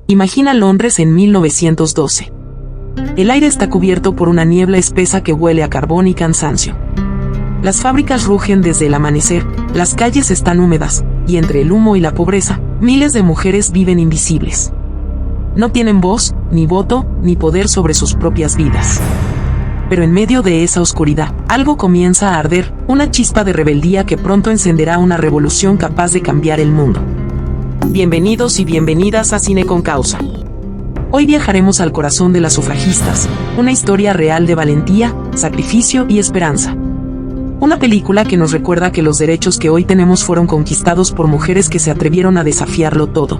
Imagina Londres en 1912. El aire está cubierto por una niebla espesa que huele a carbón y cansancio. Las fábricas rugen desde el amanecer, las calles están húmedas, y entre el humo y la pobreza, miles de mujeres viven invisibles. No tienen voz, ni voto, ni poder sobre sus propias vidas. Pero en medio de esa oscuridad, algo comienza a arder, una chispa de rebeldía que pronto encenderá una revolución capaz de cambiar el mundo. Bienvenidos y bienvenidas a Cine con Causa. Hoy viajaremos al corazón de las sufragistas, una historia real de valentía, sacrificio y esperanza. Una película que nos recuerda que los derechos que hoy tenemos fueron conquistados por mujeres que se atrevieron a desafiarlo todo.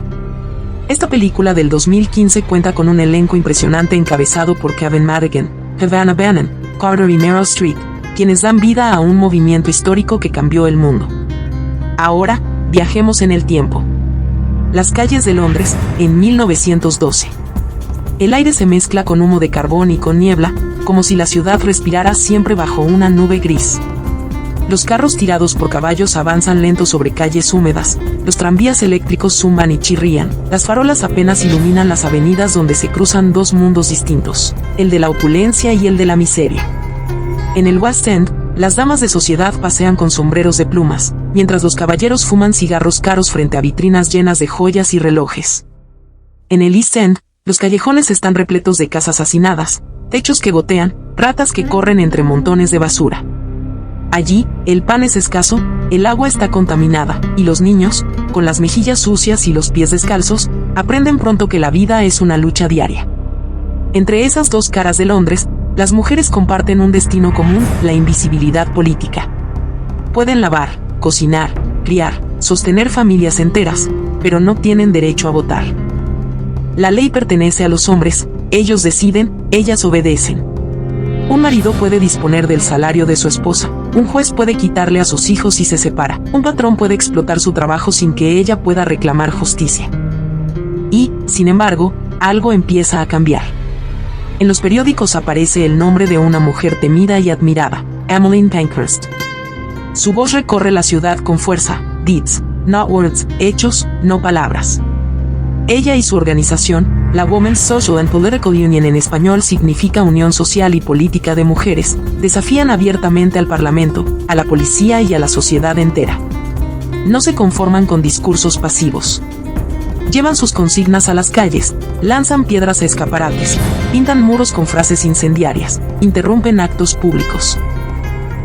Esta película del 2015 cuenta con un elenco impresionante encabezado por Kevin Madigan, Havana Bannon, Carter y Meryl Streep, quienes dan vida a un movimiento histórico que cambió el mundo. Ahora, viajemos en el tiempo. Las calles de Londres, en 1912. El aire se mezcla con humo de carbón y con niebla, como si la ciudad respirara siempre bajo una nube gris. Los carros tirados por caballos avanzan lentos sobre calles húmedas, los tranvías eléctricos zumban y chirrían, las farolas apenas iluminan las avenidas donde se cruzan dos mundos distintos, el de la opulencia y el de la miseria. En el West End, las damas de sociedad pasean con sombreros de plumas, mientras los caballeros fuman cigarros caros frente a vitrinas llenas de joyas y relojes. En el East End, los callejones están repletos de casas hacinadas, techos que gotean, ratas que corren entre montones de basura. Allí, el pan es escaso, el agua está contaminada, y los niños, con las mejillas sucias y los pies descalzos, aprenden pronto que la vida es una lucha diaria. Entre esas dos caras de Londres, las mujeres comparten un destino común, la invisibilidad política. Pueden lavar, cocinar, criar, sostener familias enteras, pero no tienen derecho a votar. La ley pertenece a los hombres, ellos deciden, ellas obedecen. Un marido puede disponer del salario de su esposa, un juez puede quitarle a sus hijos si se separa, un patrón puede explotar su trabajo sin que ella pueda reclamar justicia. Y, sin embargo, algo empieza a cambiar. En los periódicos aparece el nombre de una mujer temida y admirada, Emmeline Pankhurst. Su voz recorre la ciudad con fuerza, deeds, not words, hechos, no palabras. Ella y su organización, la Women's Social and Political Union en español significa Unión Social y Política de Mujeres, desafían abiertamente al Parlamento, a la policía y a la sociedad entera. No se conforman con discursos pasivos. Llevan sus consignas a las calles, lanzan piedras a escaparates, pintan muros con frases incendiarias, interrumpen actos públicos.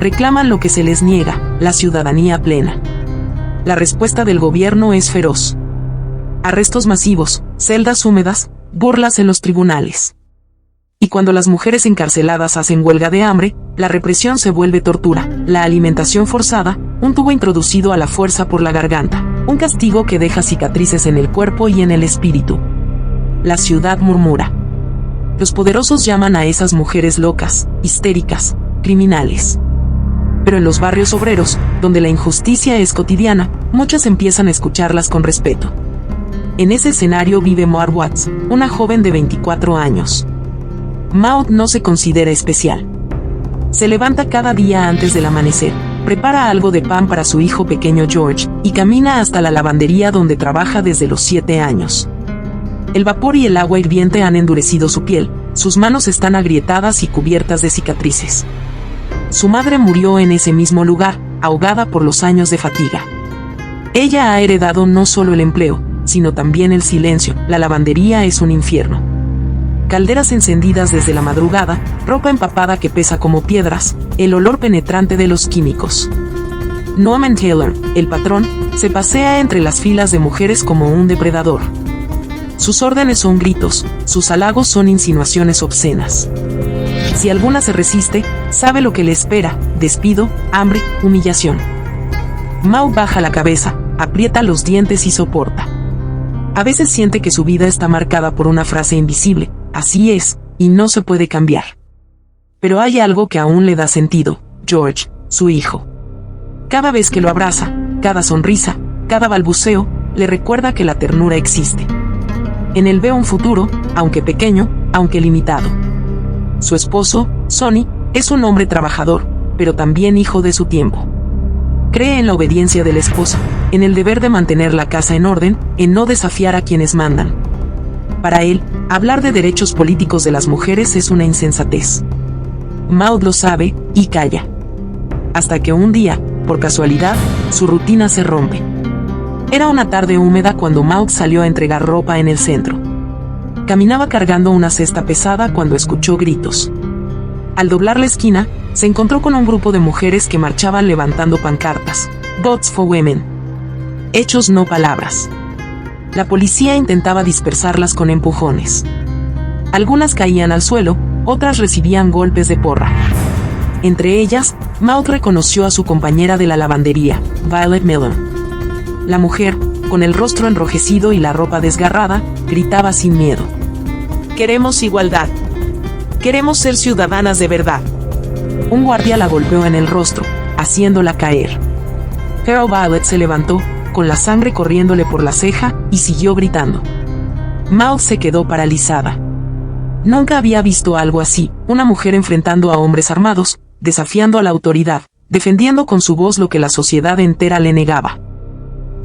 Reclaman lo que se les niega, la ciudadanía plena. La respuesta del gobierno es feroz. Arrestos masivos, celdas húmedas, burlas en los tribunales. Y cuando las mujeres encarceladas hacen huelga de hambre, la represión se vuelve tortura, la alimentación forzada, un tubo introducido a la fuerza por la garganta, un castigo que deja cicatrices en el cuerpo y en el espíritu. La ciudad murmura. Los poderosos llaman a esas mujeres locas, histéricas, criminales. Pero en los barrios obreros, donde la injusticia es cotidiana, muchas empiezan a escucharlas con respeto. En ese escenario vive Maud Watts, una joven de 24 años. Maud no se considera especial. Se levanta cada día antes del amanecer, prepara algo de pan para su hijo pequeño George, y camina hasta la lavandería donde trabaja desde los 7 años. El vapor y el agua hirviente han endurecido su piel, sus manos están agrietadas y cubiertas de cicatrices. Su madre murió en ese mismo lugar, ahogada por los años de fatiga. Ella ha heredado no solo el empleo, sino también el silencio. La lavandería es un infierno. Calderas encendidas desde la madrugada, ropa empapada que pesa como piedras, el olor penetrante de los químicos. Norman Taylor, el patrón, se pasea entre las filas de mujeres como un depredador. Sus órdenes son gritos, sus halagos son insinuaciones obscenas. Si alguna se resiste, sabe lo que le espera: despido, hambre, humillación. Maud baja la cabeza, aprieta los dientes y soporta. A veces siente que su vida está marcada por una frase invisible: así es, y no se puede cambiar. Pero hay algo que aún le da sentido: George, su hijo. Cada vez que lo abraza, cada sonrisa, cada balbuceo, le recuerda que la ternura existe. En él ve un futuro, aunque pequeño, aunque limitado. Su esposo, Sonny, es un hombre trabajador, pero también hijo de su tiempo. Cree en la obediencia de la esposa, en el deber de mantener la casa en orden, en no desafiar a quienes mandan. Para él, hablar de derechos políticos de las mujeres es una insensatez. Maud lo sabe, y calla. Hasta que un día, por casualidad, su rutina se rompe. Era una tarde húmeda cuando Maud salió a entregar ropa en el centro. Caminaba cargando una cesta pesada cuando escuchó gritos. Al doblar la esquina, se encontró con un grupo de mujeres que marchaban levantando pancartas. Votes for Women. Hechos, no palabras. La policía intentaba dispersarlas con empujones. Algunas caían al suelo, otras recibían golpes de porra. Entre ellas, Maud reconoció a su compañera de la lavandería, Violet Miller. La mujer, con el rostro enrojecido y la ropa desgarrada, gritaba sin miedo. Queremos igualdad. Queremos ser ciudadanas de verdad. Un guardia la golpeó en el rostro, haciéndola caer. Pero Violet se levantó, con la sangre corriéndole por la ceja, y siguió gritando. Maud se quedó paralizada. Nunca había visto algo así, una mujer enfrentando a hombres armados, desafiando a la autoridad, defendiendo con su voz lo que la sociedad entera le negaba.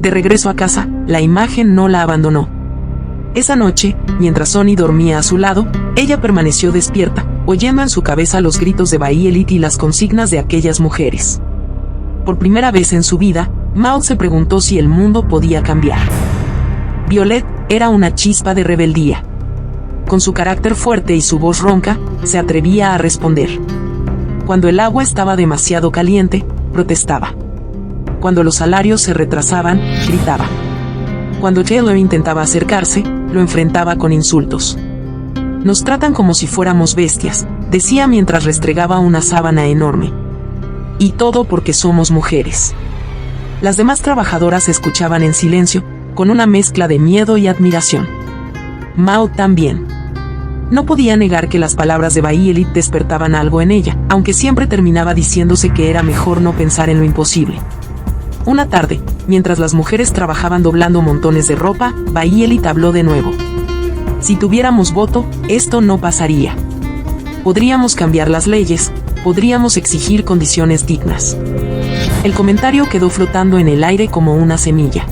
De regreso a casa, la imagen no la abandonó. Esa noche, mientras Sonny dormía a su lado, ella permaneció despierta, oyendo en su cabeza los gritos de Violet y las consignas de aquellas mujeres. Por primera vez en su vida, Maud se preguntó si el mundo podía cambiar. Violet era una chispa de rebeldía. Con su carácter fuerte y su voz ronca, se atrevía a responder. Cuando el agua estaba demasiado caliente, protestaba. Cuando los salarios se retrasaban, gritaba. Cuando Taylor intentaba acercarse, lo enfrentaba con insultos. Nos tratan como si fuéramos bestias, decía mientras restregaba una sábana enorme. Y todo porque somos mujeres. Las demás trabajadoras escuchaban en silencio, con una mezcla de miedo y admiración. Maud también. No podía negar que las palabras de Violet despertaban algo en ella, aunque siempre terminaba diciéndose que era mejor no pensar en lo imposible. Una tarde, mientras las mujeres trabajaban doblando montones de ropa, Violet habló de nuevo. Si tuviéramos voto, esto no pasaría. Podríamos cambiar las leyes, podríamos exigir condiciones dignas. El comentario quedó flotando en el aire como una semilla.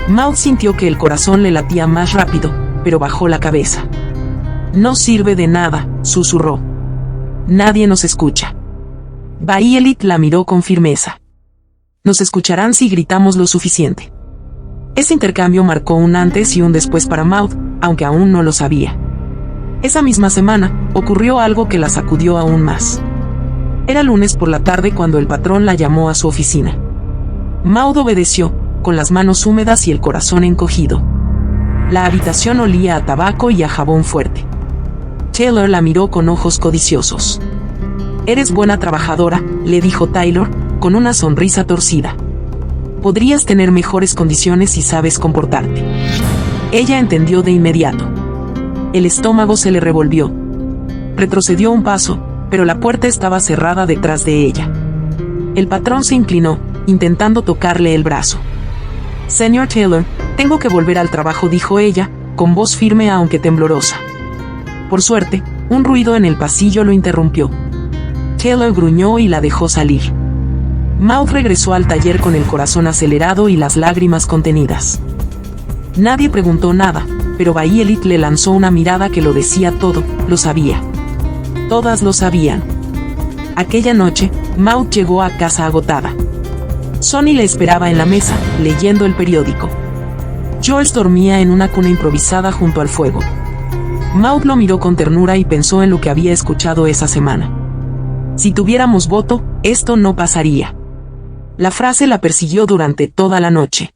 Maud sintió que el corazón le latía más rápido, pero bajó la cabeza. No sirve de nada, susurró. Nadie nos escucha. Violet la miró con firmeza. Nos escucharán si gritamos lo suficiente. Ese intercambio marcó un antes y un después para Maud, aunque aún no lo sabía. Esa misma semana, ocurrió algo que la sacudió aún más. Era lunes por la tarde cuando el patrón la llamó a su oficina. Maud obedeció, con las manos húmedas y el corazón encogido. La habitación olía a tabaco y a jabón fuerte. Taylor la miró con ojos codiciosos. Eres buena trabajadora, le dijo Taylor, con una sonrisa torcida. Podrías tener mejores condiciones si sabes comportarte. Ella entendió de inmediato. El estómago se le revolvió. Retrocedió un paso, pero la puerta estaba cerrada detrás de ella. El patrón se inclinó, intentando tocarle el brazo. Señor Taylor, tengo que volver al trabajo, dijo ella, con voz firme aunque temblorosa. Por suerte, un ruido en el pasillo lo interrumpió. Taylor gruñó y la dejó salir. Maud regresó al taller con el corazón acelerado y las lágrimas contenidas. Nadie preguntó nada, pero Violet le lanzó una mirada que lo decía todo, lo sabía. Todas lo sabían. Aquella noche, Maud llegó a casa agotada. Sonny le esperaba en la mesa, leyendo el periódico. George dormía en una cuna improvisada junto al fuego. Maud lo miró con ternura y pensó en lo que había escuchado esa semana. Si tuviéramos voto, esto no pasaría. La frase la persiguió durante toda la noche.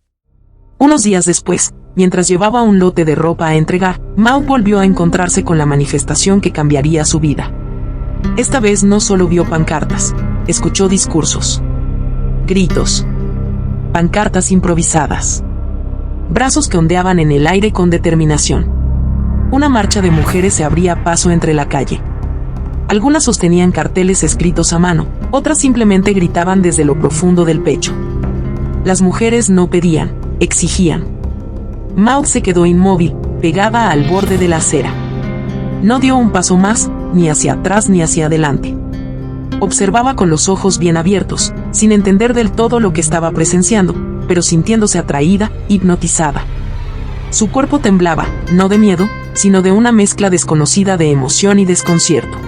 Unos días después, mientras llevaba un lote de ropa a entregar, Maud volvió a encontrarse con la manifestación que cambiaría su vida. Esta vez no solo vio pancartas, escuchó discursos, gritos, pancartas improvisadas, brazos que ondeaban en el aire con determinación. Una marcha de mujeres se abría paso entre la calle. Algunas sostenían carteles escritos a mano, otras simplemente gritaban desde lo profundo del pecho. Las mujeres no pedían, exigían. Maud se quedó inmóvil, pegada al borde de la acera. No dio un paso más, ni hacia atrás ni hacia adelante. Observaba con los ojos bien abiertos, sin entender del todo lo que estaba presenciando, pero sintiéndose atraída, hipnotizada. Su cuerpo temblaba, no de miedo, sino de una mezcla desconocida de emoción y desconcierto.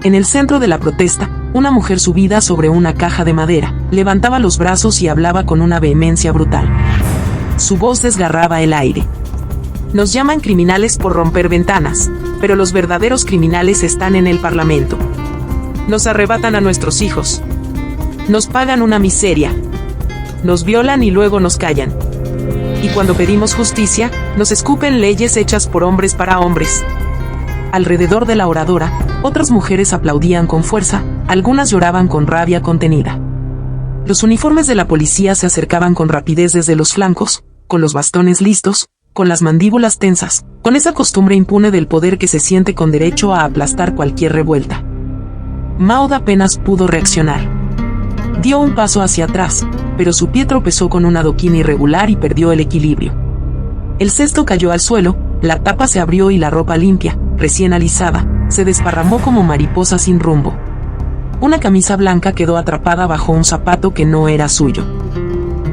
En el centro de la protesta, una mujer subida sobre una caja de madera, levantaba los brazos y hablaba con una vehemencia brutal. Su voz desgarraba el aire. Nos llaman criminales por romper ventanas, pero los verdaderos criminales están en el Parlamento. Nos arrebatan a nuestros hijos. Nos pagan una miseria. Nos violan y luego nos callan. Y cuando pedimos justicia, nos escupen leyes hechas por hombres para hombres. Alrededor de la oradora, otras mujeres aplaudían con fuerza, algunas lloraban con rabia contenida. Los uniformes de la policía se acercaban con rapidez desde los flancos, con los bastones listos, con las mandíbulas tensas, con esa costumbre impune del poder que se siente con derecho a aplastar cualquier revuelta. Maud apenas pudo reaccionar. Dio un paso hacia atrás, pero su pie tropezó con un adoquín irregular y perdió el equilibrio. El cesto cayó al suelo, la tapa se abrió y la ropa limpia, recién alisada, se desparramó como mariposa sin rumbo. Una camisa blanca quedó atrapada bajo un zapato que no era suyo.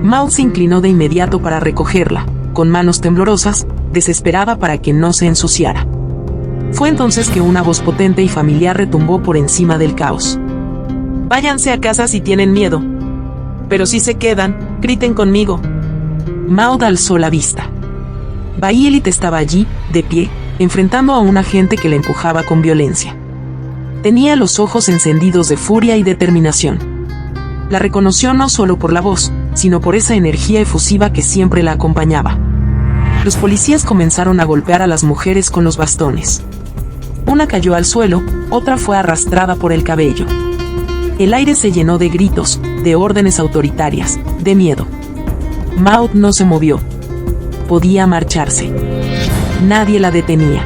Maud se inclinó de inmediato para recogerla, con manos temblorosas, desesperada para que no se ensuciara. Fue entonces que una voz potente y familiar retumbó por encima del caos. Váyanse a casa si tienen miedo. Pero si se quedan, griten conmigo. Maud alzó la vista. Bayelit estaba allí, de pie, enfrentando a un agente que la empujaba con violencia. Tenía los ojos encendidos de furia y determinación. La reconoció no solo por la voz, sino por esa energía efusiva que siempre la acompañaba. Los policías comenzaron a golpear a las mujeres con los bastones. Una cayó al suelo, otra fue arrastrada por el cabello. El aire se llenó de gritos, de órdenes autoritarias, de miedo. Maud no se movió. Podía marcharse. Nadie la detenía.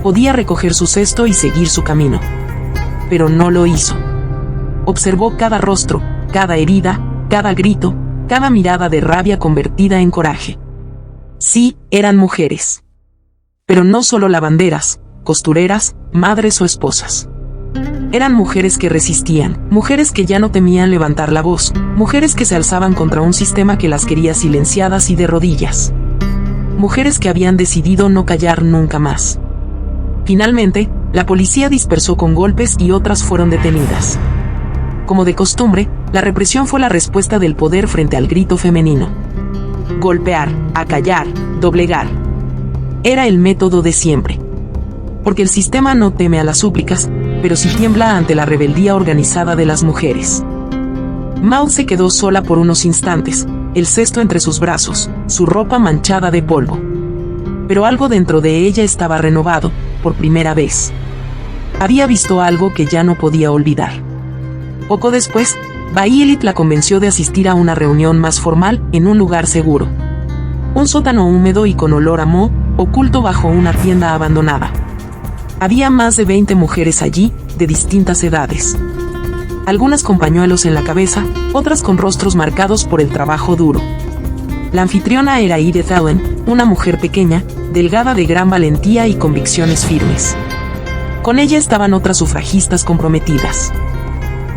Podía recoger su cesto y seguir su camino. Pero no lo hizo. Observó cada rostro, cada herida, cada grito, cada mirada de rabia convertida en coraje. Sí, eran mujeres. Pero no solo lavanderas, costureras, madres o esposas. Eran mujeres que resistían, mujeres que ya no temían levantar la voz, mujeres que se alzaban contra un sistema que las quería silenciadas y de rodillas. Mujeres que habían decidido no callar nunca más. Finalmente, la policía dispersó con golpes y otras fueron detenidas. Como de costumbre, la represión fue la respuesta del poder frente al grito femenino. Golpear, acallar, doblegar. Era el método de siempre. Porque el sistema no teme a las súplicas, pero sí tiembla ante la rebeldía organizada de las mujeres. Maud se quedó sola por unos instantes, el cesto entre sus brazos, su ropa manchada de polvo. Pero algo dentro de ella estaba renovado, por primera vez. Había visto algo que ya no podía olvidar. Poco después, Bayelit la convenció de asistir a una reunión más formal en un lugar seguro. Un sótano húmedo y con olor a moho, oculto bajo una tienda abandonada. Había más de 20 mujeres allí, de distintas edades. Algunas con pañuelos en la cabeza, otras con rostros marcados por el trabajo duro. La anfitriona era Edith Allen, una mujer pequeña, delgada de gran valentía y convicciones firmes. Con ella estaban otras sufragistas comprometidas.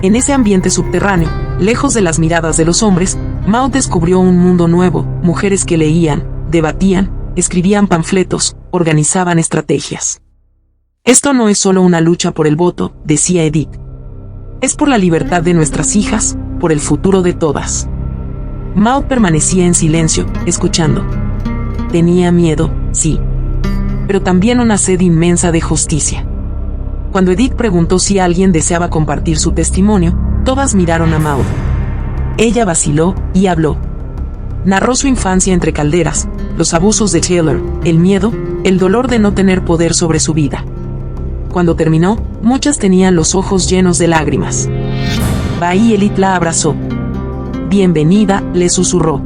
En ese ambiente subterráneo, lejos de las miradas de los hombres, Maud descubrió un mundo nuevo, mujeres que leían, debatían, escribían panfletos, organizaban estrategias. Esto no es solo una lucha por el voto, decía Edith. Es por la libertad de nuestras hijas, por el futuro de todas. Maud permanecía en silencio, escuchando. Tenía miedo, sí. Pero también una sed inmensa de justicia. Cuando Edith preguntó si alguien deseaba compartir su testimonio, todas miraron a Maud. Ella vaciló, y habló. Narró su infancia entre calderas, los abusos de Taylor, el miedo, el dolor de no tener poder sobre su vida. Cuando terminó, muchas tenían los ojos llenos de lágrimas. Bayelit la abrazó. Bienvenida, le susurró.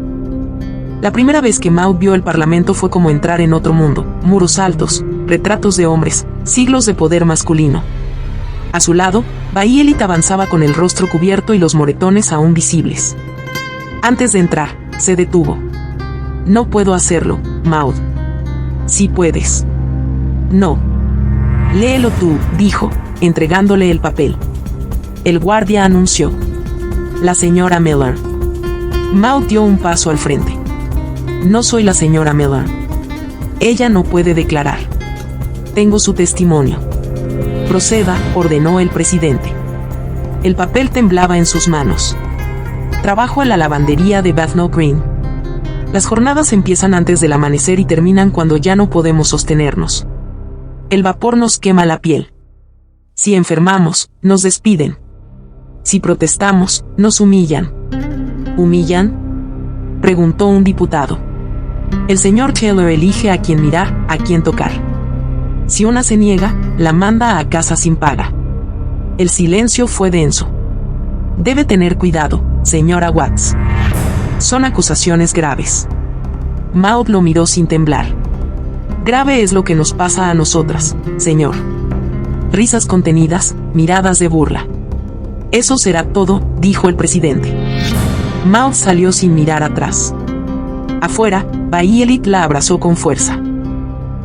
La primera vez que Maud vio el Parlamento fue como entrar en otro mundo, muros altos, retratos de hombres, siglos de poder masculino. A su lado, Bayelit avanzaba con el rostro cubierto y los moretones aún visibles. Antes de entrar, se detuvo. No puedo hacerlo, Maud. Sí puedes. No. Léelo tú, dijo, entregándole el papel. El guardia anunció. La señora Miller. Maud dio un paso al frente. No soy la señora Miller. Ella no puede declarar. Tengo su testimonio. Proceda, ordenó el presidente. El papel temblaba en sus manos. Trabajo en la lavandería de Bethnal Green. Las jornadas empiezan antes del amanecer y terminan cuando ya no podemos sostenernos. El vapor nos quema la piel. Si enfermamos, nos despiden. Si protestamos, nos humillan. ¿Humillan?, preguntó un diputado. El señor Taylor elige a quién mirar, a quién tocar. Si una se niega, la manda a casa sin paga. El silencio fue denso. Debe tener cuidado, señora Watts. Son acusaciones graves. Maud lo miró sin temblar. Grave es lo que nos pasa a nosotras, señor. Risas contenidas, miradas de burla. Eso será todo, dijo el presidente. Maud salió sin mirar atrás. Afuera, Violet la abrazó con fuerza.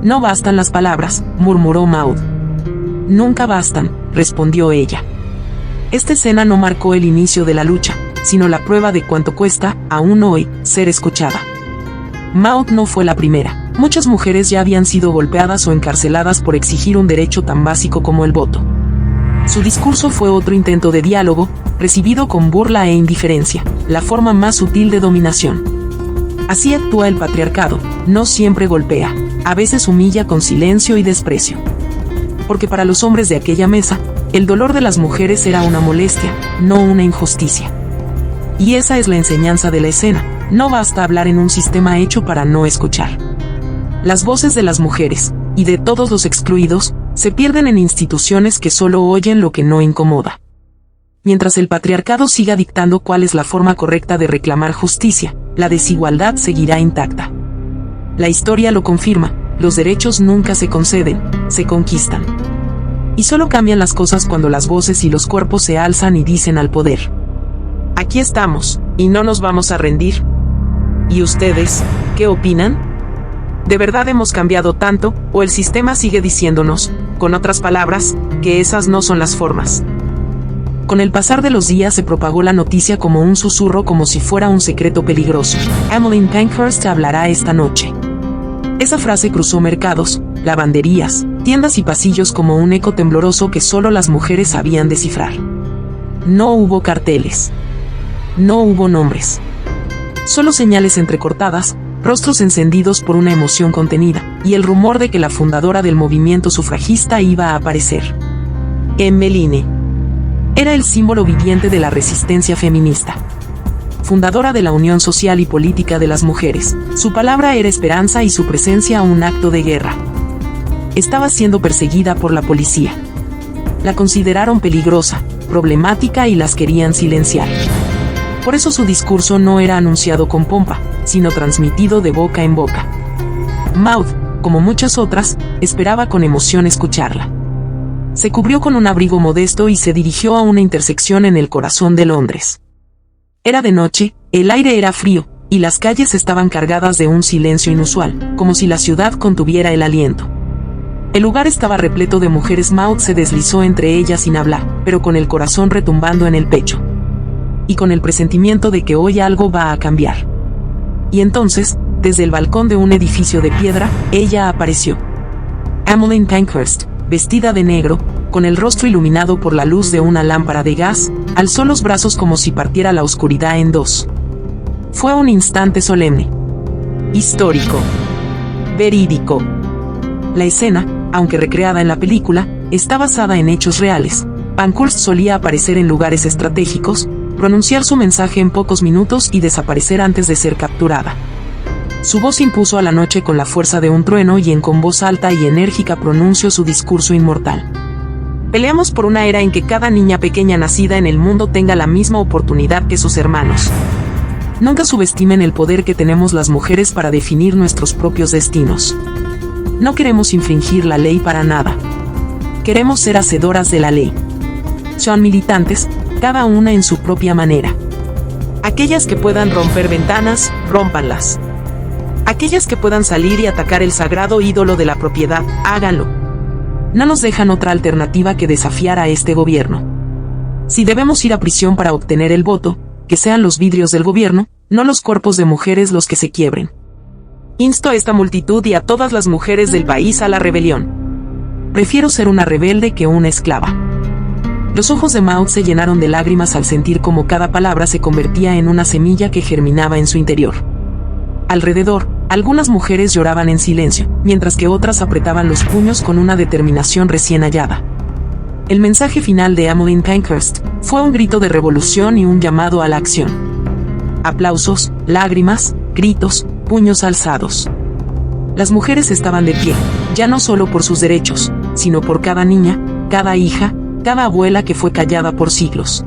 No bastan las palabras, murmuró Maud. Nunca bastan, respondió ella. Esta escena no marcó el inicio de la lucha, sino la prueba de cuánto cuesta, aún hoy, ser escuchada. Maud no fue la primera. Muchas mujeres ya habían sido golpeadas o encarceladas por exigir un derecho tan básico como el voto. Su discurso fue otro intento de diálogo, recibido con burla e indiferencia, la forma más sutil de dominación. Así actúa el patriarcado, no siempre golpea, a veces humilla con silencio y desprecio. Porque para los hombres de aquella mesa, el dolor de las mujeres era una molestia, no una injusticia. Y esa es la enseñanza de la escena, no basta hablar en un sistema hecho para no escuchar. Las voces de las mujeres, y de todos los excluidos, se pierden en instituciones que solo oyen lo que no incomoda. Mientras el patriarcado siga dictando cuál es la forma correcta de reclamar justicia, la desigualdad seguirá intacta. La historia lo confirma, los derechos nunca se conceden, se conquistan. Y solo cambian las cosas cuando las voces y los cuerpos se alzan y dicen al poder: aquí estamos, y no nos vamos a rendir. ¿Y ustedes, qué opinan? ¿De verdad hemos cambiado tanto, o el sistema sigue diciéndonos, con otras palabras, que esas no son las formas? Con el pasar de los días se propagó la noticia como un susurro, como si fuera un secreto peligroso. Emmeline Pankhurst hablará esta noche. Esa frase cruzó mercados, lavanderías, tiendas y pasillos como un eco tembloroso que solo las mujeres sabían descifrar. No hubo carteles. No hubo nombres. Solo señales entrecortadas, rostros encendidos por una emoción contenida, y el rumor de que la fundadora del movimiento sufragista iba a aparecer. Emmeline era el símbolo viviente de la resistencia feminista. Fundadora de la Unión Social y Política de las Mujeres, su palabra era esperanza y su presencia un acto de guerra. Estaba siendo perseguida por la policía. La consideraron peligrosa, problemática y las querían silenciar. Por eso su discurso no era anunciado con pompa, sino transmitido de boca en boca. Maud, como muchas otras, esperaba con emoción escucharla. Se cubrió con un abrigo modesto y se dirigió a una intersección en el corazón de Londres. Era de noche, el aire era frío, y las calles estaban cargadas de un silencio inusual, como si la ciudad contuviera el aliento. El lugar estaba repleto de mujeres. Maud se deslizó entre ellas sin hablar, pero con el corazón retumbando en el pecho. Y con el presentimiento de que hoy algo va a cambiar. Y entonces, desde el balcón de un edificio de piedra, ella apareció. Emmeline Pankhurst, vestida de negro, con el rostro iluminado por la luz de una lámpara de gas, alzó los brazos como si partiera la oscuridad en dos. Fue un instante solemne. Histórico. Verídico. La escena, aunque recreada en la película, está basada en hechos reales. Pankhurst solía aparecer en lugares estratégicos, pronunciar su mensaje en pocos minutos y desaparecer antes de ser capturada. Su voz impuso a la noche con la fuerza de un trueno y con voz alta y enérgica pronunció su discurso inmortal. Peleamos por una era en que cada niña pequeña nacida en el mundo tenga la misma oportunidad que sus hermanos. Nunca subestimen el poder que tenemos las mujeres para definir nuestros propios destinos. No queremos infringir la ley para nada. Queremos ser hacedoras de la ley. Son militantes, cada una en su propia manera. Aquellas que puedan romper ventanas, rómpanlas. Aquellas que puedan salir y atacar el sagrado ídolo de la propiedad, háganlo. No nos dejan otra alternativa que desafiar a este gobierno. Si debemos ir a prisión para obtener el voto, que sean los vidrios del gobierno, no los cuerpos de mujeres los que se quiebren. Insto a esta multitud y a todas las mujeres del país a la rebelión. Prefiero ser una rebelde que una esclava. Los ojos de Maud se llenaron de lágrimas al sentir cómo cada palabra se convertía en una semilla que germinaba en su interior. Alrededor, algunas mujeres lloraban en silencio, mientras que otras apretaban los puños con una determinación recién hallada. El mensaje final de Emmeline Pankhurst fue un grito de revolución y un llamado a la acción. Aplausos, lágrimas, gritos, puños alzados. Las mujeres estaban de pie, ya no solo por sus derechos, sino por cada niña, cada hija, cada abuela que fue callada por siglos.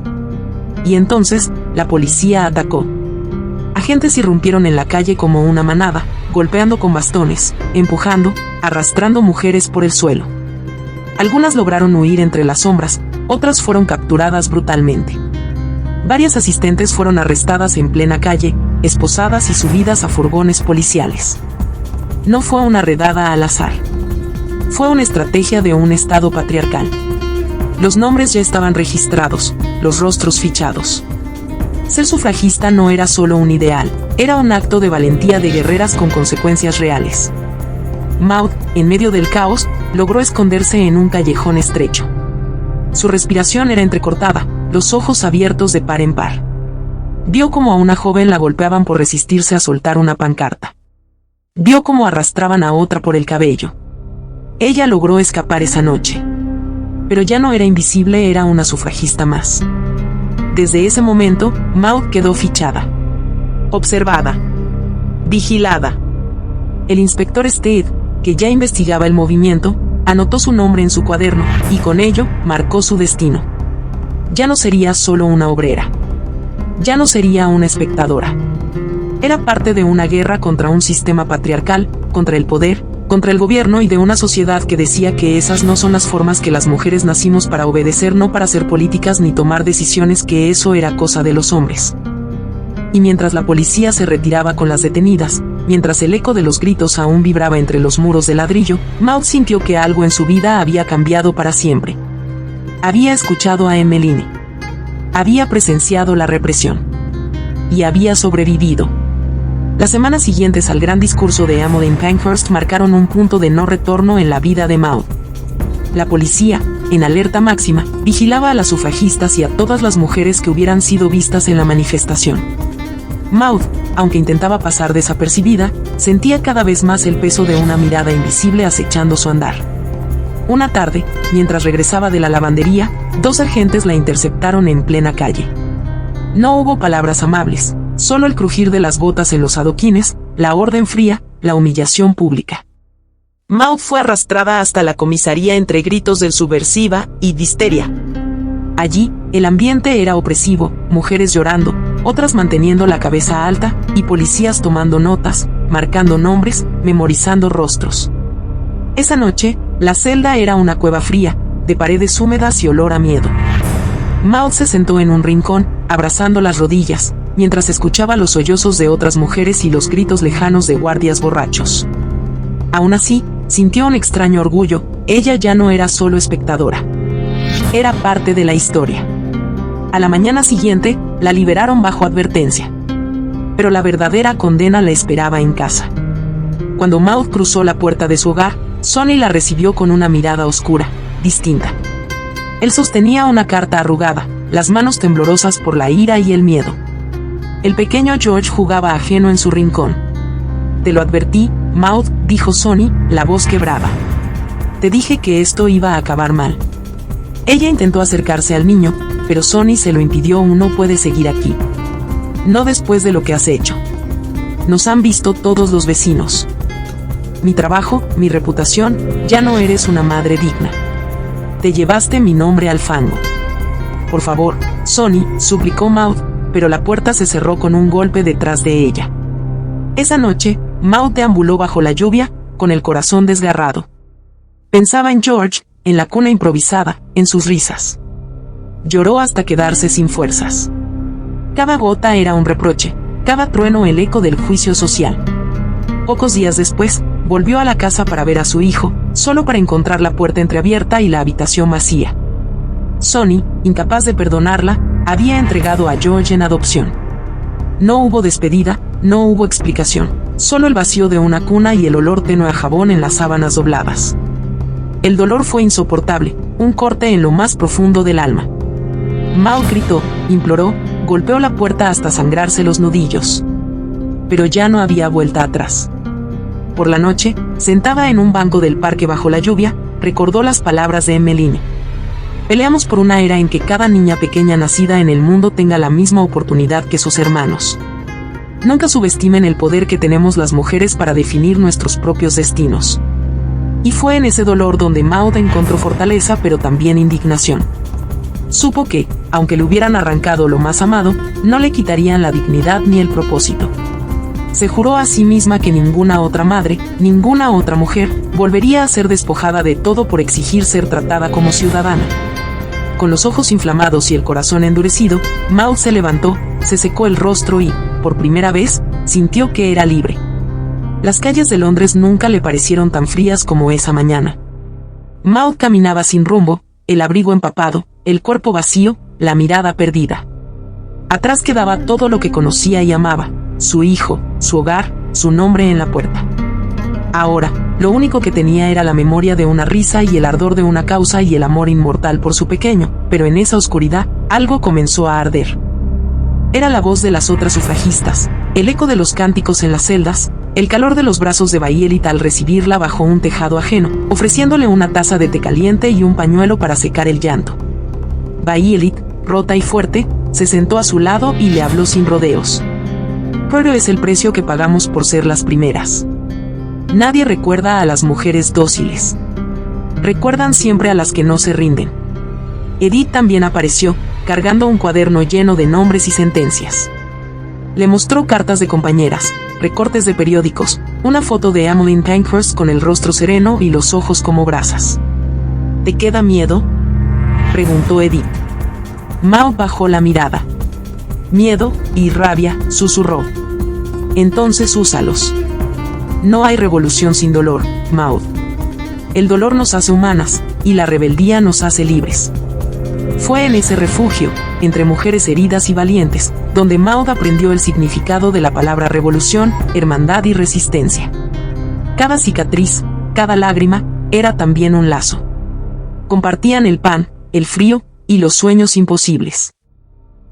Y entonces, la policía atacó. Agentes irrumpieron en la calle como una manada, golpeando con bastones, empujando, arrastrando mujeres por el suelo. Algunas lograron huir entre las sombras, otras fueron capturadas brutalmente. Varias asistentes fueron arrestadas en plena calle, esposadas y subidas a furgones policiales. No fue una redada al azar. Fue una estrategia de un Estado patriarcal. Los nombres ya estaban registrados, los rostros fichados. Ser sufragista no era solo un ideal, era un acto de valentía de guerreras con consecuencias reales. Maud, en medio del caos, logró esconderse en un callejón estrecho. Su respiración era entrecortada, los ojos abiertos de par en par. Vio cómo a una joven la golpeaban por resistirse a soltar una pancarta. Vio cómo arrastraban a otra por el cabello. Ella logró escapar esa noche. Pero ya no era invisible, era una sufragista más. Desde ese momento, Maud quedó fichada. Observada. Vigilada. El inspector Stead, que ya investigaba el movimiento, anotó su nombre en su cuaderno, y con ello, marcó su destino. Ya no sería solo una obrera. Ya no sería una espectadora. Era parte de una guerra contra un sistema patriarcal, contra el poder, contra el gobierno y de una sociedad que decía que esas no son las formas que las mujeres nacimos para obedecer, no para hacer políticas ni tomar decisiones, que eso era cosa de los hombres. Y mientras la policía se retiraba con las detenidas, mientras el eco de los gritos aún vibraba entre los muros de ladrillo, Maud sintió que algo en su vida había cambiado para siempre. Había escuchado a Emmeline. Había presenciado la represión. Y había sobrevivido. Las semanas siguientes al gran discurso de Emmeline Pankhurst marcaron un punto de no retorno en la vida de Maud. La policía, en alerta máxima, vigilaba a las sufragistas y a todas las mujeres que hubieran sido vistas en la manifestación. Maud, aunque intentaba pasar desapercibida, sentía cada vez más el peso de una mirada invisible acechando su andar. Una tarde, mientras regresaba de la lavandería, 2 agentes la interceptaron en plena calle. No hubo palabras amables, solo el crujir de las botas en los adoquines, la orden fría, la humillación pública. Maud fue arrastrada hasta la comisaría entre gritos de subversiva y de histeria. Allí, el ambiente era opresivo, mujeres llorando, otras manteniendo la cabeza alta, y policías tomando notas, marcando nombres, memorizando rostros. Esa noche, la celda era una cueva fría, de paredes húmedas y olor a miedo. Maud se sentó en un rincón, abrazando las rodillas, mientras escuchaba los sollozos de otras mujeres y los gritos lejanos de guardias borrachos. Aún así, sintió un extraño orgullo, ella ya no era solo espectadora. Era parte de la historia. A la mañana siguiente, la liberaron bajo advertencia. Pero la verdadera condena la esperaba en casa. Cuando Maud cruzó la puerta de su hogar, Sonny la recibió con una mirada oscura, distinta. Él sostenía una carta arrugada, las manos temblorosas por la ira y el miedo. El pequeño George jugaba ajeno en su rincón. «Te lo advertí, Maud», dijo Sonny, la voz quebrada. «Te dije que esto iba a acabar mal». Ella intentó acercarse al niño, pero Sonny se lo impidió. «No puedes seguir aquí. No después de lo que has hecho. Nos han visto todos los vecinos. Mi trabajo, mi reputación, ya no eres una madre digna. Te llevaste mi nombre al fango. Por favor, Sonny», suplicó Maud, pero la puerta se cerró con un golpe detrás de ella. Esa noche, Maud deambuló bajo la lluvia, con el corazón desgarrado. Pensaba en George, en la cuna improvisada, en sus risas. Lloró hasta quedarse sin fuerzas. Cada gota era un reproche, cada trueno el eco del juicio social. Pocos días después, volvió a la casa para ver a su hijo, solo para encontrar la puerta entreabierta y la habitación vacía. Sonny, incapaz de perdonarla, había entregado a George en adopción. No hubo despedida, no hubo explicación, solo el vacío de una cuna y el olor tenue a jabón en las sábanas dobladas. El dolor fue insoportable, un corte en lo más profundo del alma. Maud gritó, imploró, golpeó la puerta hasta sangrarse los nudillos. Pero ya no había vuelta atrás. Por la noche, sentada en un banco del parque bajo la lluvia, recordó las palabras de Emmeline. Peleamos por una era en que cada niña pequeña nacida en el mundo tenga la misma oportunidad que sus hermanos. Nunca subestimen el poder que tenemos las mujeres para definir nuestros propios destinos. Y fue en ese dolor donde Maud encontró fortaleza pero también indignación. Supo que, aunque le hubieran arrancado lo más amado, no le quitarían la dignidad ni el propósito. Se juró a sí misma que ninguna otra madre, ninguna otra mujer, volvería a ser despojada de todo por exigir ser tratada como ciudadana. Con los ojos inflamados y el corazón endurecido, Maud se levantó, se secó el rostro y, por primera vez, sintió que era libre. Las calles de Londres nunca le parecieron tan frías como esa mañana. Maud caminaba sin rumbo, el abrigo empapado, el cuerpo vacío, la mirada perdida. Atrás quedaba todo lo que conocía y amaba, su hijo, su hogar, su nombre en la puerta. Ahora, lo único que tenía era la memoria de una risa y el ardor de una causa y el amor inmortal por su pequeño, pero en esa oscuridad, algo comenzó a arder. Era la voz de las otras sufragistas, el eco de los cánticos en las celdas, el calor de los brazos de Violet al recibirla bajo un tejado ajeno, ofreciéndole una taza de té caliente y un pañuelo para secar el llanto. Violet, rota y fuerte, se sentó a su lado y le habló sin rodeos. Pero es el precio que pagamos por ser las primeras. Nadie recuerda a las mujeres dóciles. Recuerdan siempre a las que no se rinden. Edith también apareció, cargando un cuaderno lleno de nombres y sentencias. Le mostró cartas de compañeras, recortes de periódicos, una foto de Emmeline Pankhurst con el rostro sereno y los ojos como brasas. ¿Te queda miedo?, preguntó Edith. Maud bajó la mirada. Miedo y rabia, susurró. Entonces úsalos. No hay revolución sin dolor, Maud. El dolor nos hace humanas, y la rebeldía nos hace libres. Fue en ese refugio, entre mujeres heridas y valientes, donde Maud aprendió el significado de la palabra revolución, hermandad y resistencia. Cada cicatriz, cada lágrima, era también un lazo. Compartían el pan, el frío, y los sueños imposibles.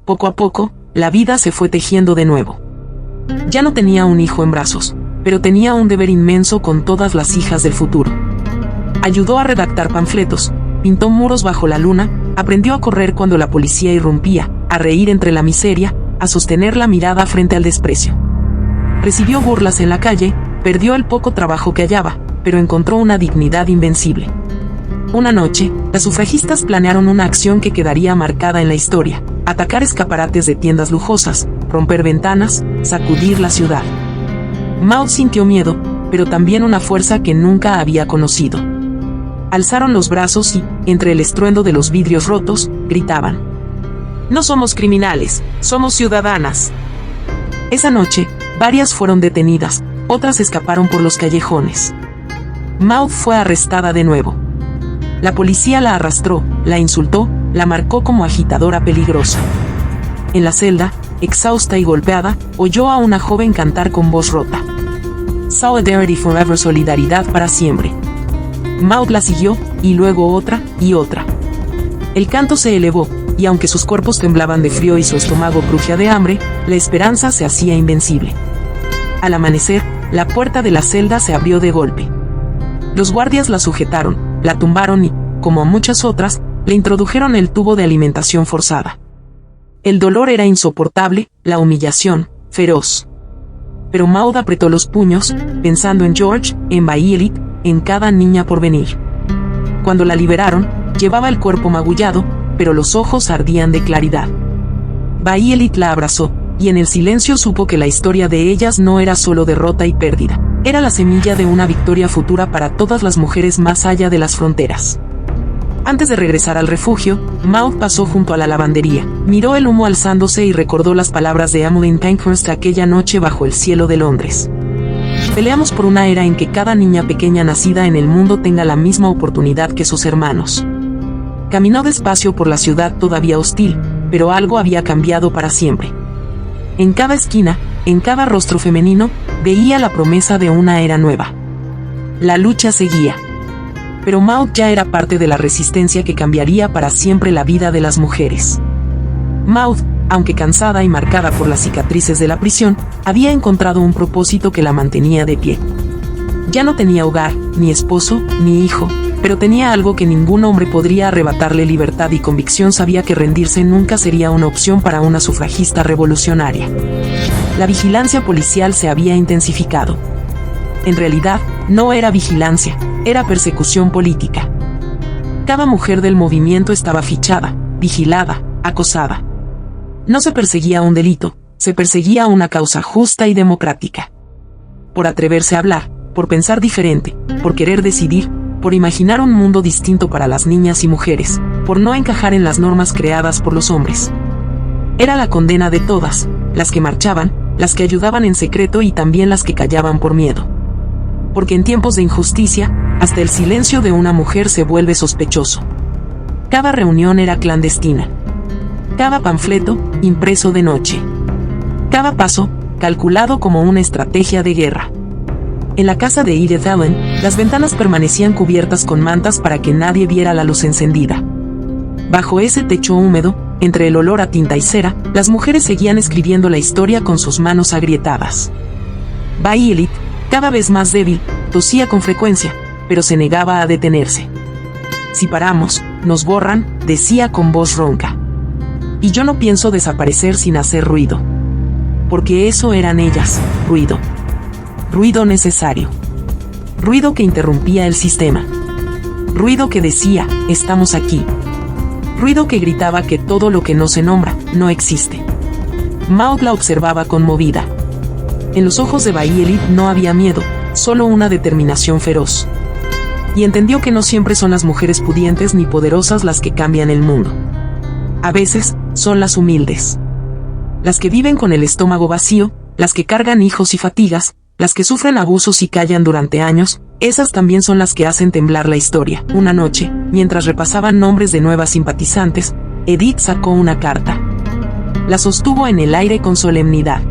Poco a poco, la vida se fue tejiendo de nuevo. Ya no tenía un hijo en brazos, pero tenía un deber inmenso con todas las hijas del futuro. Ayudó a redactar panfletos, pintó muros bajo la luna, aprendió a correr cuando la policía irrumpía, a reír entre la miseria, a sostener la mirada frente al desprecio. Recibió burlas en la calle, perdió el poco trabajo que hallaba, pero encontró una dignidad invencible. Una noche, las sufragistas planearon una acción que quedaría marcada en la historia: atacar escaparates de tiendas lujosas, romper ventanas, sacudir la ciudad. Maud sintió miedo, pero también una fuerza que nunca había conocido. Alzaron los brazos y, entre el estruendo de los vidrios rotos, gritaban: «No somos criminales, somos ciudadanas». Esa noche, varias fueron detenidas, otras escaparon por los callejones. Maud fue arrestada de nuevo. La policía la arrastró, la insultó, la marcó como agitadora peligrosa. En la celda, exhausta y golpeada, oyó a una joven cantar con voz rota: «Solidarity forever, solidaridad para siempre». Maud la siguió, y luego otra, y otra. El canto se elevó, y aunque sus cuerpos temblaban de frío y su estómago crujía de hambre, la esperanza se hacía invencible. Al amanecer, la puerta de la celda se abrió de golpe. Los guardias la sujetaron, la tumbaron y, como a muchas otras, le introdujeron el tubo de alimentación forzada. El dolor era insoportable, la humillación, feroz. Pero Maud apretó los puños, pensando en George, en Violet, en cada niña por venir. Cuando la liberaron, llevaba el cuerpo magullado, pero los ojos ardían de claridad. Violet la abrazó, y en el silencio supo que la historia de ellas no era solo derrota y pérdida, era la semilla de una victoria futura para todas las mujeres más allá de las fronteras. Antes de regresar al refugio, Maud pasó junto a la lavandería, miró el humo alzándose y recordó las palabras de Emmeline Pankhurst aquella noche bajo el cielo de Londres. Peleamos por una era en que cada niña pequeña nacida en el mundo tenga la misma oportunidad que sus hermanos. Caminó despacio por la ciudad todavía hostil, pero algo había cambiado para siempre. En cada esquina, en cada rostro femenino, veía la promesa de una era nueva. La lucha seguía. Pero Maud ya era parte de la resistencia que cambiaría para siempre la vida de las mujeres. Maud, aunque cansada y marcada por las cicatrices de la prisión, había encontrado un propósito que la mantenía de pie. Ya no tenía hogar, ni esposo, ni hijo, pero tenía algo que ningún hombre podría arrebatarle: libertad y convicción. Sabía que rendirse nunca sería una opción para una sufragista revolucionaria. La vigilancia policial se había intensificado. En realidad, no era vigilancia, era persecución política. Cada mujer del movimiento estaba fichada, vigilada, acosada. No se perseguía un delito, se perseguía una causa justa y democrática. Por atreverse a hablar, por pensar diferente, por querer decidir, por imaginar un mundo distinto para las niñas y mujeres, por no encajar en las normas creadas por los hombres. Era la condena de todas, las que marchaban, las que ayudaban en secreto y también las que callaban por miedo. Porque en tiempos de injusticia, hasta el silencio de una mujer se vuelve sospechoso. Cada reunión era clandestina. Cada panfleto, impreso de noche. Cada paso, calculado como una estrategia de guerra. En la casa de Edith Allen, las ventanas permanecían cubiertas con mantas para que nadie viera la luz encendida. Bajo ese techo húmedo, entre el olor a tinta y cera, las mujeres seguían escribiendo la historia con sus manos agrietadas. Violet, cada vez más débil, tosía con frecuencia, pero se negaba a detenerse. Si paramos, nos borran, decía con voz ronca. Y yo no pienso desaparecer sin hacer ruido. Porque eso eran ellas, ruido. Ruido necesario. Ruido que interrumpía el sistema. Ruido que decía, estamos aquí. Ruido que gritaba que todo lo que no se nombra, no existe. Maud la observaba conmovida. En los ojos de Violet no había miedo, solo una determinación feroz. Y entendió que no siempre son las mujeres pudientes ni poderosas las que cambian el mundo. A veces, son las humildes. Las que viven con el estómago vacío, las que cargan hijos y fatigas, las que sufren abusos y callan durante años, esas también son las que hacen temblar la historia. Una noche, mientras repasaban nombres de nuevas simpatizantes, Edith sacó una carta. La sostuvo en el aire con solemnidad.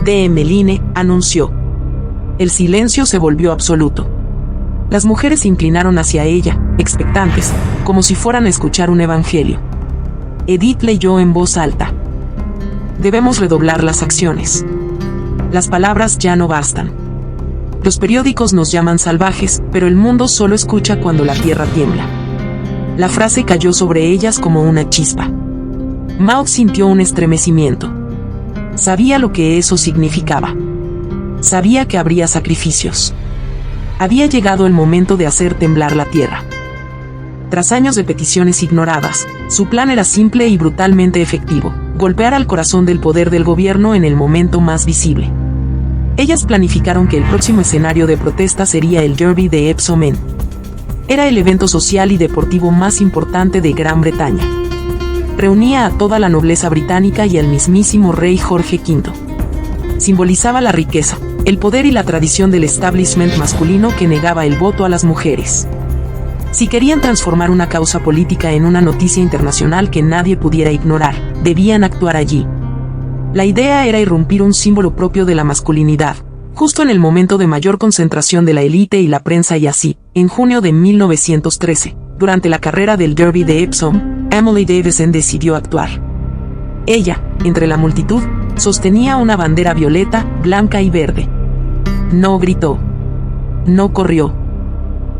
De Emmeline, anunció. El silencio se volvió absoluto. Las mujeres se inclinaron hacia ella, expectantes, como si fueran a escuchar un evangelio. Edith leyó en voz alta. Debemos redoblar las acciones. Las palabras ya no bastan. Los periódicos nos llaman salvajes, pero el mundo solo escucha cuando la tierra tiembla. La frase cayó sobre ellas como una chispa. Maud sintió un estremecimiento. Sabía lo que eso significaba. Sabía que habría sacrificios. Había llegado el momento de hacer temblar la tierra. Tras años de peticiones ignoradas, su plan era simple y brutalmente efectivo: golpear al corazón del poder del gobierno en el momento más visible. Ellas planificaron que el próximo escenario de protesta sería el Derby de Epsom. Era el evento social y deportivo más importante de Gran Bretaña. Reunía a toda la nobleza británica y al mismísimo rey Jorge V. Simbolizaba la riqueza, el poder y la tradición del establishment masculino que negaba el voto a las mujeres. Si querían transformar una causa política en una noticia internacional que nadie pudiera ignorar, debían actuar allí. La idea era irrumpir un símbolo propio de la masculinidad, justo en el momento de mayor concentración de la élite y la prensa, y así, en junio de 1913, durante la carrera del Derby de Epsom, Emily Davison decidió actuar. Ella, entre la multitud, sostenía una bandera violeta, blanca y verde. No gritó. No corrió.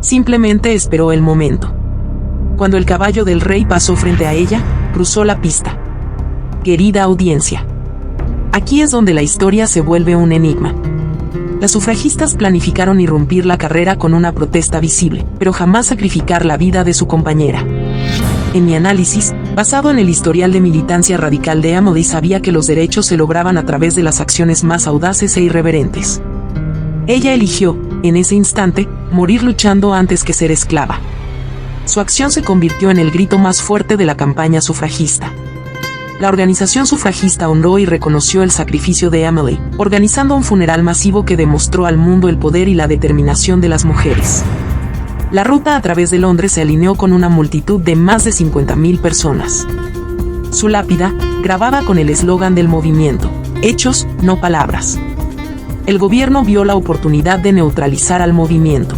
Simplemente esperó el momento. Cuando el caballo del rey pasó frente a ella, cruzó la pista. Querida audiencia. Aquí es donde la historia se vuelve un enigma. Las sufragistas planificaron irrumpir la carrera con una protesta visible, pero jamás sacrificar la vida de su compañera. En mi análisis, basado en el historial de militancia radical de Emily, sabía que los derechos se lograban a través de las acciones más audaces e irreverentes. Ella eligió, en ese instante, morir luchando antes que ser esclava. Su acción se convirtió en el grito más fuerte de la campaña sufragista. La organización sufragista honró y reconoció el sacrificio de Emily, organizando un funeral masivo que demostró al mundo el poder y la determinación de las mujeres. La ruta a través de Londres se alineó con una multitud de más de 50.000 personas. Su lápida, grabada con el eslogan del movimiento, Hechos, no palabras. El gobierno vio la oportunidad de neutralizar al movimiento.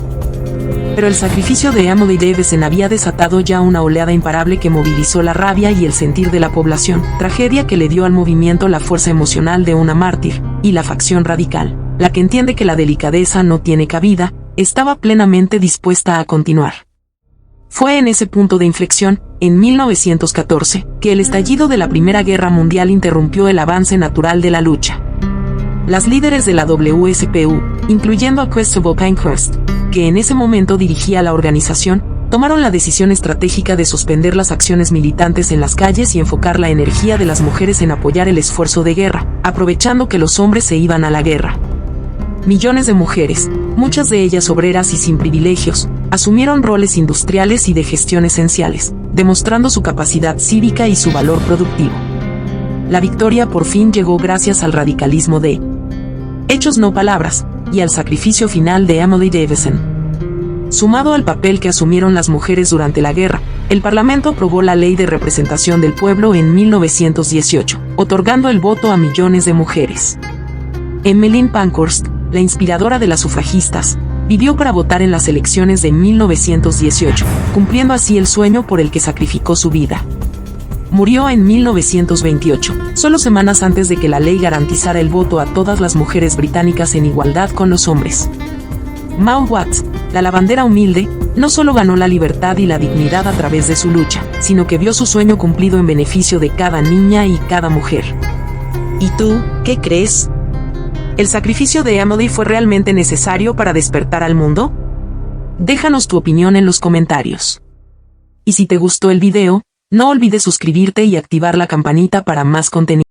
Pero el sacrificio de Emily Davison había desatado ya una oleada imparable que movilizó la rabia y el sentir de la población, tragedia que le dio al movimiento la fuerza emocional de una mártir, y la facción radical, la que entiende que la delicadeza no tiene cabida, estaba plenamente dispuesta a continuar. Fue en ese punto de inflexión, en 1914, que el estallido de la Primera Guerra Mundial interrumpió el avance natural de la lucha. Las líderes de la WSPU, incluyendo a Christopher Pankhurst, que en ese momento dirigía la organización, tomaron la decisión estratégica de suspender las acciones militantes en las calles y enfocar la energía de las mujeres en apoyar el esfuerzo de guerra, aprovechando que los hombres se iban a la guerra. Millones de mujeres, muchas de ellas obreras y sin privilegios, asumieron roles industriales y de gestión esenciales, demostrando su capacidad cívica y su valor productivo. La victoria por fin llegó gracias al radicalismo de Hechos no palabras, y al sacrificio final de Emily Davison. Sumado al papel que asumieron las mujeres durante la guerra, el Parlamento aprobó la Ley de Representación del Pueblo en 1918, otorgando el voto a millones de mujeres. Emmeline Pankhurst, la inspiradora de las sufragistas, vivió para votar en las elecciones de 1918, cumpliendo así el sueño por el que sacrificó su vida. Murió en 1928, solo semanas antes de que la ley garantizara el voto a todas las mujeres británicas en igualdad con los hombres. Maud Watts, la lavandera humilde, no solo ganó la libertad y la dignidad a través de su lucha, sino que vio su sueño cumplido en beneficio de cada niña y cada mujer. ¿Y tú, qué crees? ¿El sacrificio de Emily fue realmente necesario para despertar al mundo? Déjanos tu opinión en los comentarios. Y si te gustó el video, no olvides suscribirte y activar la campanita para más contenido.